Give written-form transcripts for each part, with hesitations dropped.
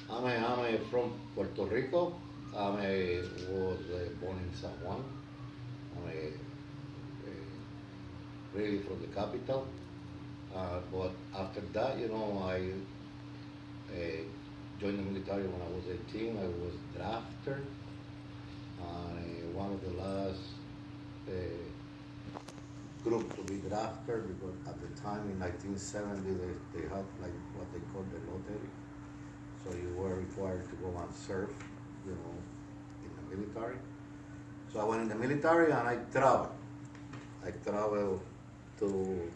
I'm from Puerto Rico. I was born in San Juan. I'm really from the capital. But after that, I joined the military when I was 18. I was drafted. One of the last uh, group to be drafted because at the time in 1970 they had like what they called the lottery. So you were required to go and serve, in the military. So I went in the military and I traveled. I traveled to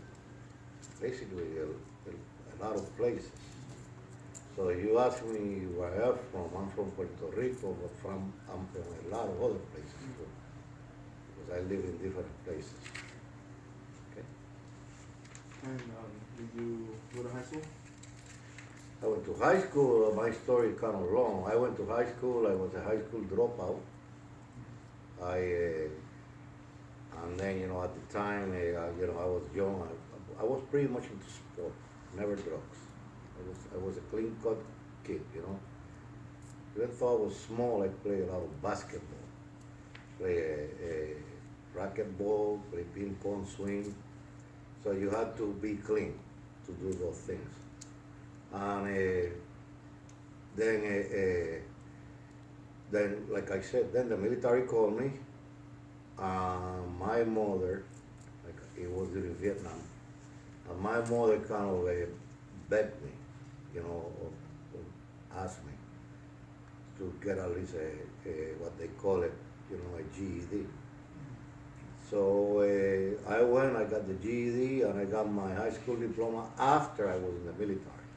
basically a lot of places. So you ask me where I'm from Puerto Rico, but I'm from a lot of other places too, because I live in different places. Okay. And did you go to high school? I went to high school. My story is kind of long. I went to high school. I was a high school dropout. And then at the time, I was young. I was pretty much into sport, never drugs. I was a clean cut kid. Even though I was small, I played a lot of basketball, play a racquetball, play ping pong, swing. So you had to be clean to do those things. And then, then, like I said, then the military called me. My mother, like it was in Vietnam, and my mother kind of begged me, or asked me to get at least what they call it, a GED. So I went, I got the GED, and I got my high school diploma after I was in the military.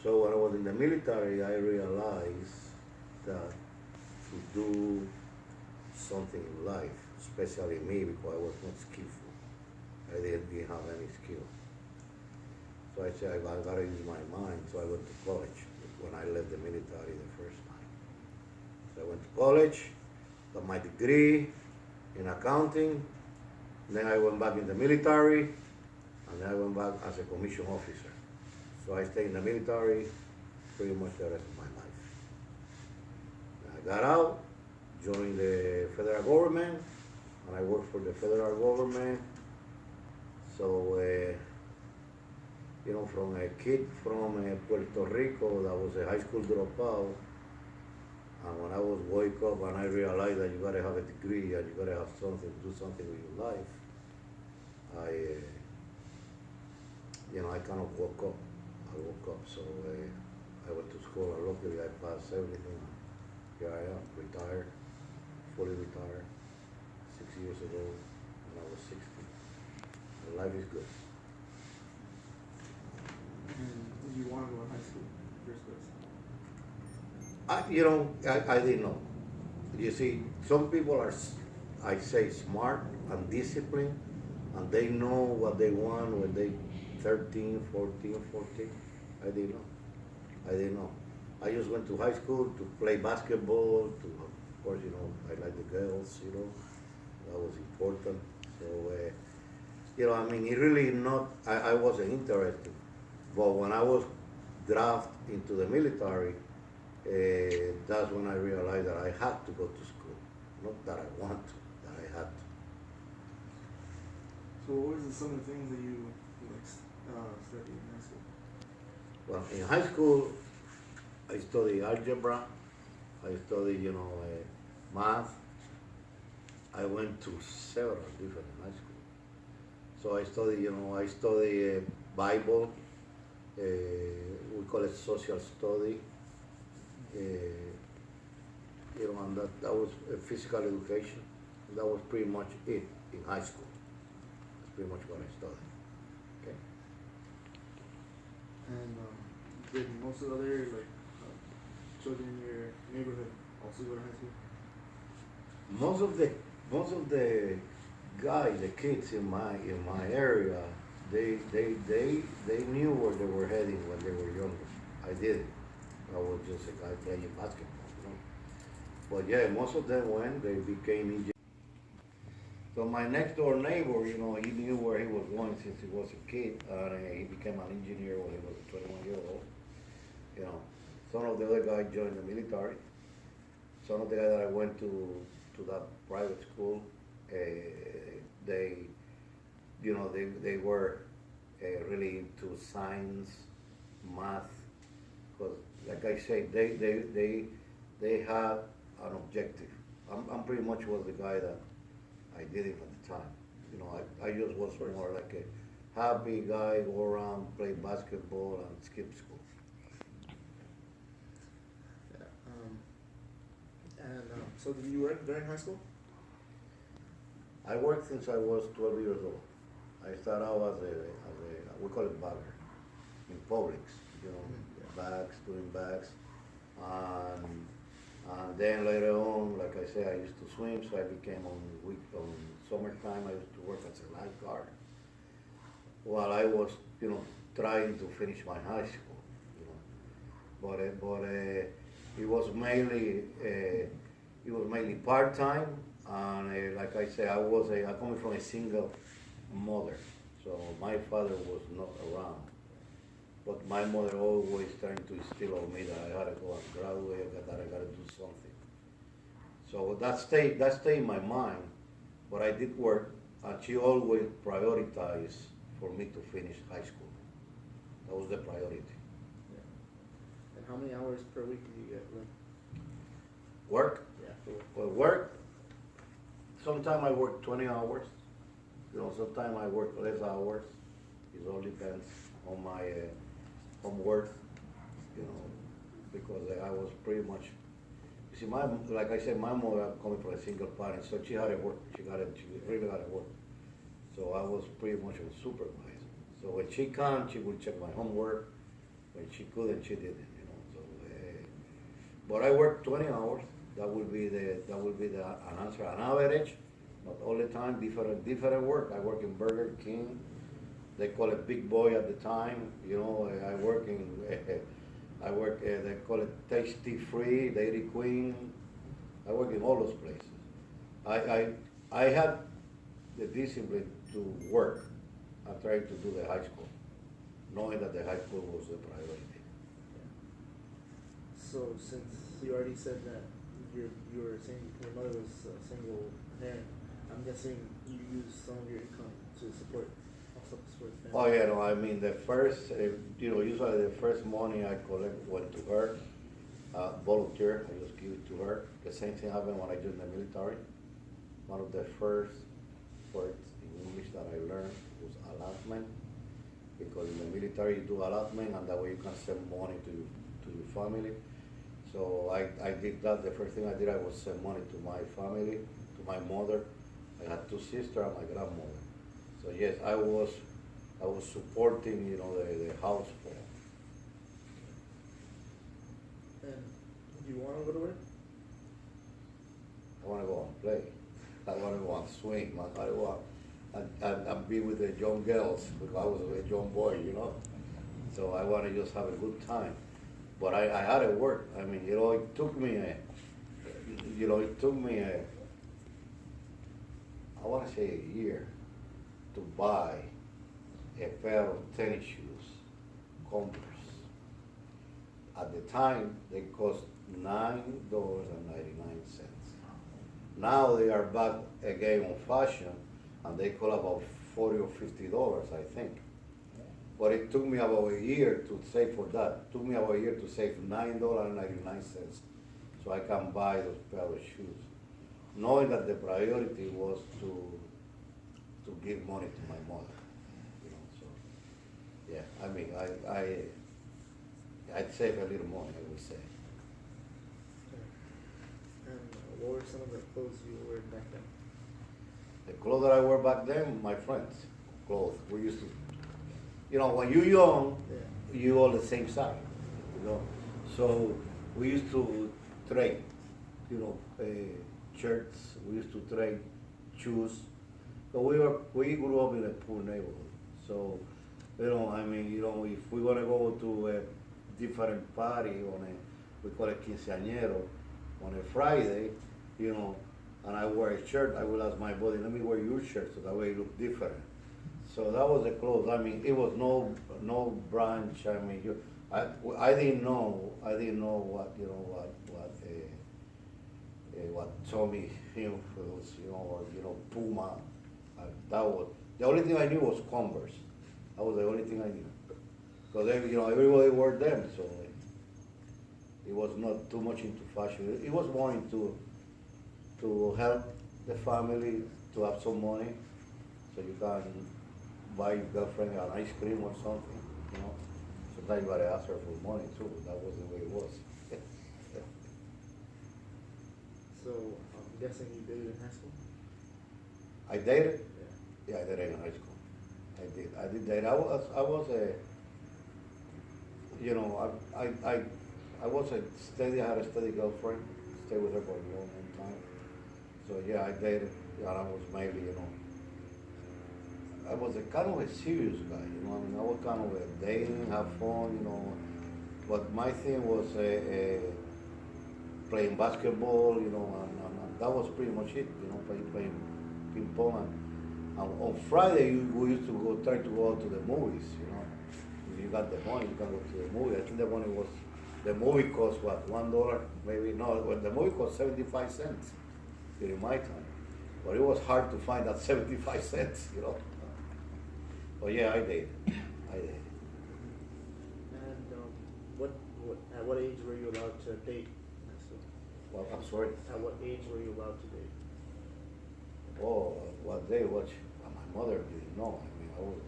So when I was in the military, I realized that to do something in life, especially me because I was not skillful. I didn't have any skill. So I said, I gotta use my mind. So I went to college when I left the military the first time. So I went to college, got my degree in accounting. Then I went back in the military, and then I went back as a commission officer. So I stayed in the military pretty much the rest of my life. I got out, joined the federal government, and I worked for the federal government. So, from a kid from Puerto Rico that was a high school dropout, and when I was wake up and I realized that you gotta have a degree and you gotta have something, do something with your life, I kind of woke up. So I went to school, and luckily I passed everything. Here I am, retired, fully retired, 6 years ago, when I was 60. And life is good. And did you want to go to high school in the first place? I didn't know. You see, some people are, I say, smart and disciplined, and they know what they want when they 13, 14, 14. I didn't know. I just went to high school to play basketball, of course, I like the girls, that was important. So, it really not, I wasn't interested. But when I was drafted into the military, that's when I realized that I had to go to school. Not that I want to, that I had to. So what was some of the things that you studied in high school? Well, in high school, I studied algebra. I studied, math. I went to several different high schools. So I studied Bible. We call it social study. And that was physical education. That was pretty much it in high school. That's pretty much what I studied. Okay. And did most of the other children in your neighborhood also go to high school? Most of the guys, the kids in my area, they knew where they were heading when they were younger. I didn't. I was just a guy playing basketball. But yeah, most of them went. They became engineers. So my next door neighbor, he knew where he was going since he was a kid, and he became an engineer when he was 21 years old. Some of the other guys joined the military. Some of the guys that I went to that private school, they, they were really into science, math, because like I say, they had an objective. I'm pretty much was the guy that I did it at the time. I just was more like a happy guy, go around, play basketball, and skip school. Yeah. So did you work during high school? I worked since I was 12 years old. I started out as a we call it bagger, in Publix, bags, doing bags. And then later on, like I said, I used to swim, so I became on summertime, I used to work as a lifeguard. While I was, trying to finish my high school, But it was mainly part-time, and like I said, I come from a single mother, so my father was not around. But my mother always trying to instill on me that I gotta go and graduate, that I gotta do something. So that stayed in my mind, but I did work, and she always prioritized for me to finish high school. That was the priority. Yeah. And how many hours per week do you get? Work? Yeah, for work. Well, work, sometimes I work 20 hours, sometimes I work less hours. It all depends on my homework, because I was pretty much, you see, like I said, my mother coming from a single parent, so she had to work, she really had to work. So I was pretty much a supervisor. So when she can, she would check my homework. When she couldn't, she didn't, So, but I worked 20 hours. That would be an answer. An average, not all the time. Different work. I work in Burger King. They call it Big Boy at the time. I work in. They call it Tasty Free, Dairy Queen. I work in all those places. I had the discipline to work and try to do the high school, knowing that the high school was the priority. So since you already said that you were saying your mother was a single parent, I'm guessing you used some of your income to support the family. Oh yeah, no, I mean the first, usually the first money I collect went to her, volunteer, I just give it to her. The same thing happened when I joined the military. One of the first words in English that I learned was allotment, because in the military you do allotment, and that way you can send money to your family. So I did that. The first thing I did, I was send money to my family, to my mother. I had two sisters and my grandmother. So yes, I was supporting, the household. And do you want to go to work? I want to go and play. I want to go and swing. I want to go and be with the young girls, because I was a young boy, So I want to just have a good time. But I had to work. I mean, it took me I want to say a year to buy a pair of tennis shoes, Converse. At the time, they cost $9.99. Now they are back again on fashion, and they cost about $40 or $50, I think. But it took me about a year to save for that. It took me about a year to save $9.99, so I can buy those pair of shoes, knowing that the priority was to give money to my mother. So yeah, I mean, I'd save a little money, I would say. And what were some of the clothes you wore back then? The clothes that I wore back then, my friends' clothes. We used to, when you're young, Yeah. you all the same size, So we used to trade, shirts. We used to trade shoes. So we grew up in a poor neighborhood. So, if we want to go to a different party we call it quinceañero, on a Friday, and I wear a shirt, I will ask my buddy, let me wear your shirt so that way it look different. So that was the clothes. I mean, it was no branch. I mean, I didn't know, what, what Tommy Hilfiger's, or, Puma. That was, the only thing I knew was Converse. That was the only thing I knew. Because, everybody wore them, so it was not too much into fashion. It was more into, to help the family to have some money, so you can buy your girlfriend an ice cream or something. Sometimes you gotta ask her for money too. That was the way it was. So I'm guessing you dated in high school? I dated. Yeah. Yeah, I dated in high school. I did date. I was a, I was a steady. I had a steady girlfriend. Stayed with her for a long time. So yeah, I dated. And I was mainly, I was a kind of a serious guy. I was kind of a dating, have fun. But my thing was playing basketball. And that was pretty much it. Playing ping pong. And on Friday, we used to try to go to the movies. If you got the money, you can go to the movie. I think the movie cost what, $1? Maybe no. Well, the movie cost 75 cents during my time, but it was hard to find that 75 cents. But yeah, I did. And at what age were you allowed to date? Well, I'm sorry. At what age were you allowed to date? Oh, what day? My mother didn't know. I was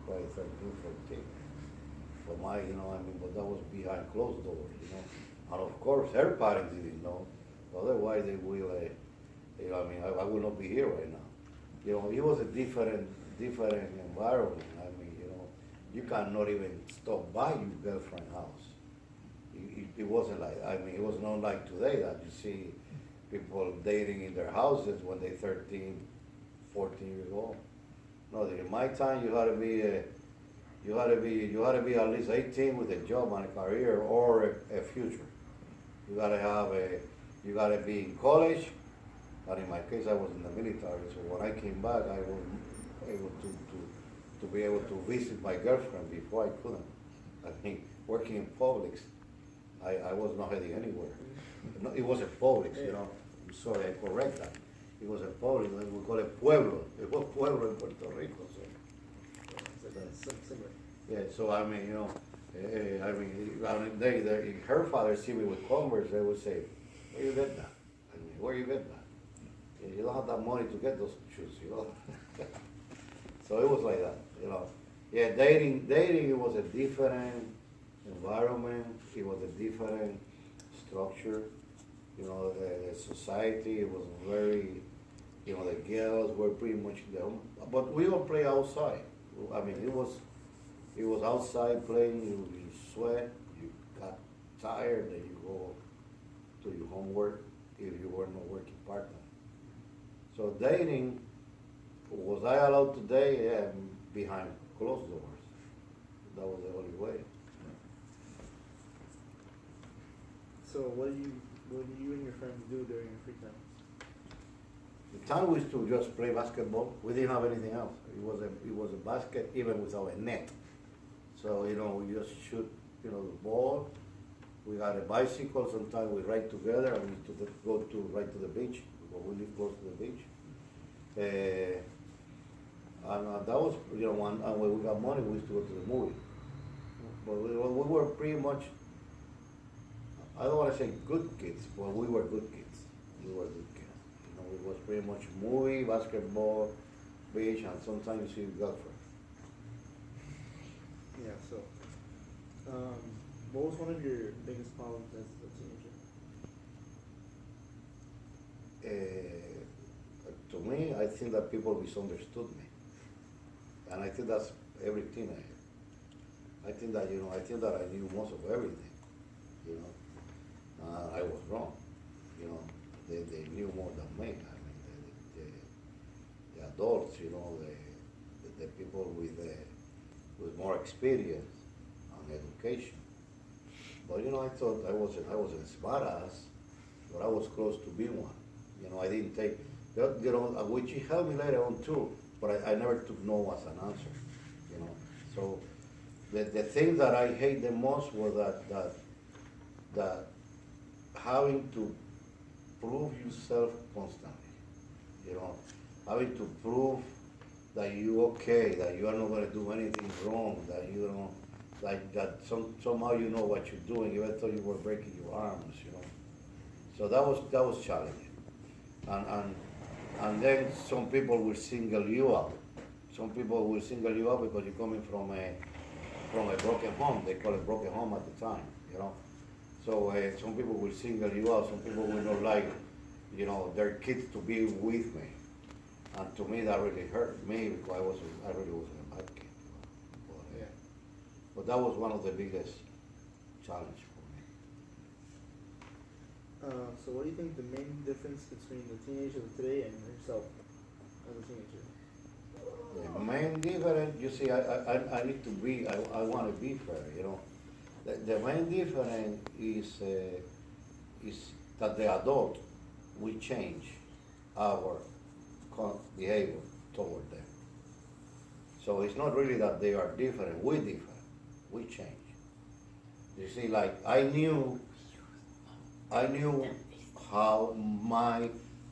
probably 13, 14. But but that was behind closed doors. And of course, her parents didn't know. Otherwise, they will. I will not be here right now. It was a different environment. You cannot even stop by your girlfriend's house. It wasn't like, it was not like today that you see people dating in their houses when they're 13, 14 years old. No, in my time, you had to be at least 18 with a job and a career or a future. You gotta be in college. And in my case, I was in the military, so when I came back, I was able to be able to visit my girlfriend. Before I couldn't. Working in Publix, I was not heading anywhere. No, it was a Publix, I'm sorry, I correct that. It was a Publix, we call it Pueblo. It was Pueblo in Puerto Rico, so. Similar. Yeah, so her father see me with Converse, they would say, where you get that? Where you get that? You don't have that money to get those shoes, So it was like that, Yeah, dating, it was a different environment, it was a different structure, the society, it was very, the girls were pretty much there, but we all play outside. It was outside playing, you sweat, you got tired, then you go to your homework if you were not working part-time. So dating, was I allowed to date? Yeah, behind closed doors. That was the only way. So what do you and your friends do during your free time? The time was to just play basketball. We didn't have anything else. It was a basket even without a net. So we just shoot the ball. We had a bicycle. Sometimes we ride together and we used to go to ride to the beach because we live close to the beach. And that was and when we got money we used to go to the movie. But we were pretty much, I don't want to say good kids, but we were good kids. We were good kids. It was pretty much movie, basketball, beach, and sometimes you see your girlfriend. Yeah, so, what was one of your biggest problems as a teenager? To me, I think that people misunderstood me. And I think that's every teenager. I think that I knew most of everything, I was wrong, they knew more than me. The adults, the people with more experience and education. But I thought I wasn't smart ass, but I was close to being one. I didn't take, which he helped me later on too, but I never took no as an answer. So the thing that I hate the most was that having to prove yourself constantly, you know, having to prove that you okay, that you are not gonna do anything wrong, that you know, like that somehow you know what you're doing, even though you were breaking your arms, you know. So that was challenging, and and then some people will single you out. Some people will single you out because you're coming from a broken home. They call it broken home at the time, you know. So some people will single you out. Some people will not like, you know, their kids to be with me. And to me, that really hurt me because I really wasn't a bad kid. You know? But that was one of the biggest challenge for me. So what do you think the main difference between the teenagers of today and yourself as a teenager? The main difference, you see, I need to be, I want to be fair, you know. The main difference is that the adult, we change our behavior toward them. So it's not really that they are different, we're different, we change. You see, like I knew how my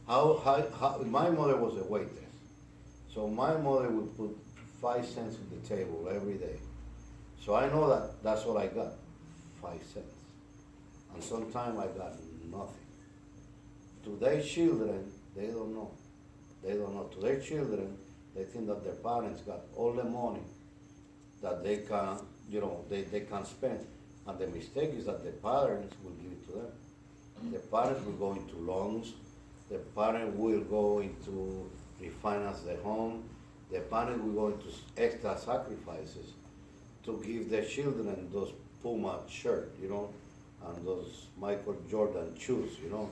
mother was a waitress. So my mother would put 5 cents on the table every day. So I know that that's what I got, 5 cents. And sometimes I got nothing. To their children, they don't know. They don't know. To their children, they think that their parents got all the money that they can, you know, they can spend. And the mistake is that the parents will give it to them. The parents will go into loans. The parent will go into refinance the home. The parent will go into extra sacrifices to give their children those Puma shirt, you know, and those Michael Jordan shoes, you know.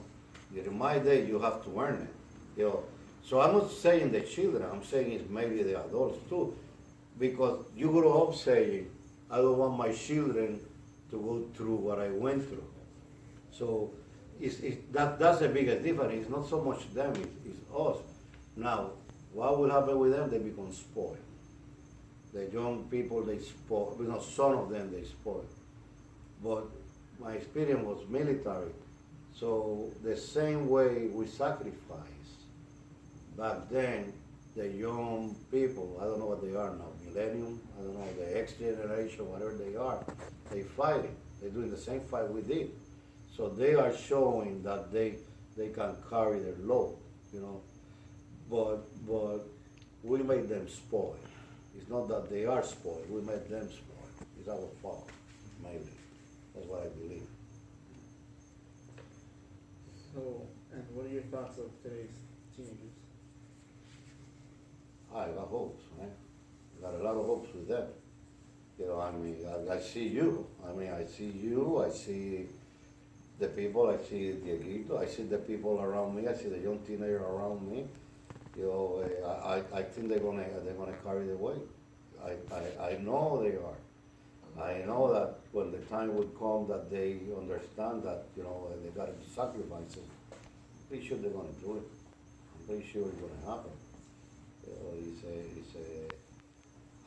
In my day, you have to earn it, you know. So I'm not saying the children, I'm saying it's maybe the adults too, because you grow up saying, I don't want my children to go through what I went through. So that's the biggest difference. It's not so much them, it's us. Now, what will happen with them? They become spoiled. The young people, they spoil, you know, some of them, they spoil. But my experience was military. So the same way we sacrifice, back then, the young people, I don't know what they are now, millennium, I don't know, the X generation, whatever they are, they fighting. They're doing the same fight we did. So they are showing that they can carry their load, you know. But we made them spoil. It's not that they are spoiled, we made them spoil. It's our fault, maybe. That's what I believe. So, and what are your thoughts of today's teenagers? I got hopes, man. I got a lot of hopes with them. You know, I mean, I see you. I mean, I see you, I see the people, I see Dieguito, I see the people around me, I see the young teenager around me. You know, I think they're gonna carry the weight. I know they are. I know that when the time would come that they understand that, you know, they got to sacrifice it, I'm pretty sure they're gonna do it. I'm pretty sure it's gonna happen. You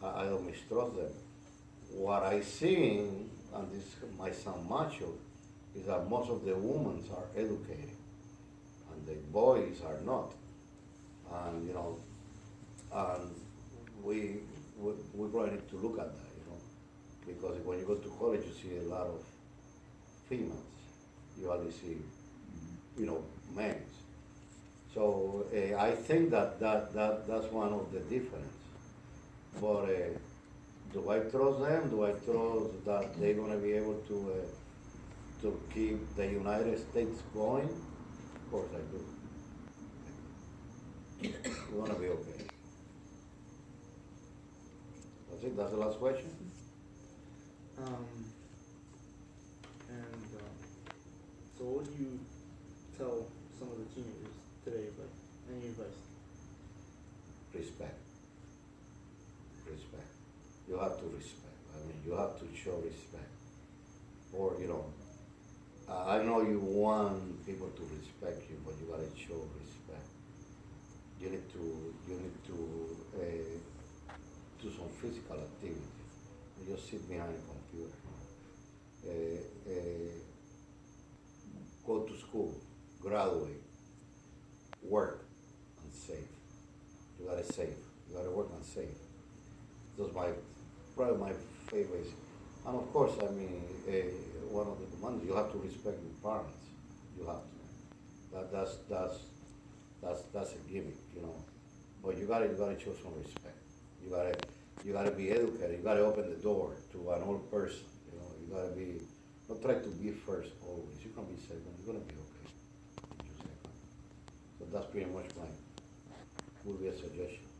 know, I don't mistrust them. What I see, and this might sound macho, is that most of the women are educated, and the boys are not. And you know, and we probably need to look at that, you know, because when you go to college, you see a lot of females. You only see, you know, men. So I think that's one of the difference. But do I trust them? Do I trust that they're gonna be able to keep the United States going? Of course I do. We're gonna be okay. That's it, that's the last question? So what would you tell some of the teenagers today, like, any advice? Respect. Respect. You have to respect. I mean, you have to show respect. Or, you know, I know you want people to respect you, but you gotta show respect. You need to do some physical activity. You just sit behind a computer. Uh, uh, Go to school, graduate, work, and save. You gotta save. You gotta work and save. Those my probably my favorites. And of course, I mean, one of the commandments, you have to respect your parents. You have to. That's a gimmick, you know. But you gotta show some respect. You gotta be educated. You gotta open the door to an old person. You know, you gotta be. Don't try to be first always. You can be second. You're gonna be okay. You're second. So that's pretty much my would be a suggestion.